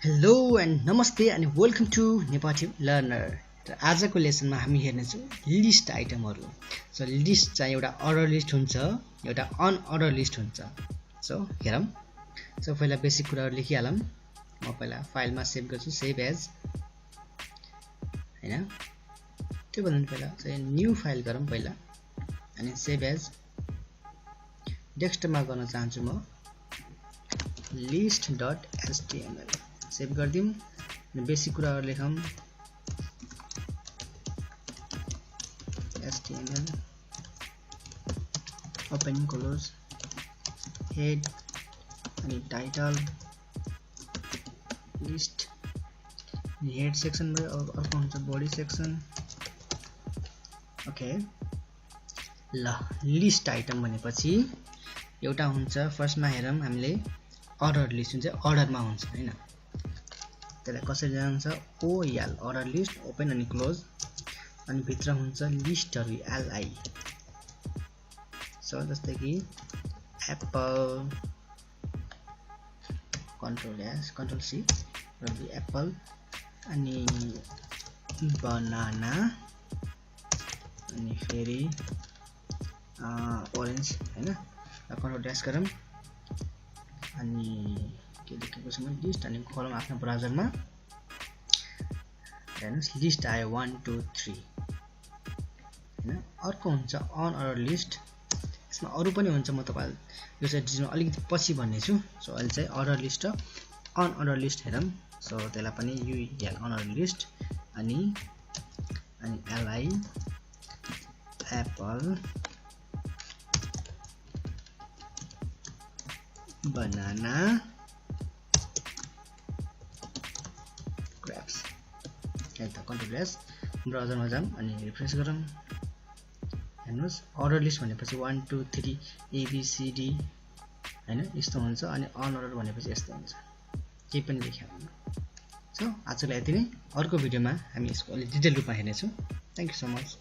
Hello and नमस्ते अनि welcome to Nepali learner. र आजको लेसनमा हामी हेर्नेछौँ लिस्ट आइटमहरू। सो लिस्ट चाहिँ एउटा अर्डर लिस्ट हुन्छ, एउटा अनअर्डर लिस्ट हुन्छ। सो हेरौँ। सो पहिला बेसिक कुराहरू लेखिहालौँ। म पहिला फाइलमा सेभ गर्छु, सेभ एज हैन। त्योभन्दा पहिला चाहिँ न्यू फाइल गरौँ पहिला, अनि सेभ एज डेस्कटपमा गर्न चाहन्छु म list.html सेभ गर्दियौँ अनि बेसिक कुराहरू लेखौँ। html ओपन क्लोज हेड अनि टाइटल लिस्ट हेड सेक्सन भयो, अर्को हुन्छ बडी सेक्सन। ओके ल, लिस्ट आइटम भनेपछि एउटा हुन्छ, फर्स्टमा हेरौँ हामीले अर्डर लिस्ट हुन्छ, अर्डरमा हुन्छ हैन। त्यसलाई कसरी जान्छ, ओएल अर्डर लिस्ट ओपन अनि क्लोज, अनि भित्र हुन्छ लिस्टहरू एलआई। सो जस्तै कि apple control S control C र एप्पल, अनि बनाना, अनि फेरि ओरेन्ज हैन। कन्ट्रोल एस गरौँ अनि के लेखेको छ म लिस्ट, अनि खोलौँ आफ्नो ब्राउजरमा। हेर्नुस् लिस्ट आयो 1 2 3 हैन। अर्को हुन्छ अनअर्डर लिस्ट। यसमा अरू पनि हुन्छ, म तपाईहरु यो चाहिँ डिटेलमा अलिकति पछि भन्नेछु। सो अहिले चाहिँ अर्डर लिस्ट र अनअर्डर लिस्ट हेरौँ। सो त्यसलाई पनि युएल अनअर्डर लिस्ट, अनि एलआई एप्पल बनाना ग्रेप्स। त कन्ट्रोल एस ब्राउजरमा जाऊँ अनि रिफ्रेस गरौँ। हेर्नुहोस् अर्डर लिस्ट भनेपछि 1 2 3 ABCD हैन, यस्तो हुन्छ। अनि अनअर्डर भनेपछि यस्तो हुन्छ, केही पनि लेख्दैन। सो आजलाई यति नै। अर्को भिडियोमा हामी यसको अलि डिटेल रूपमा हेर्नेछौँ। Thank you so much.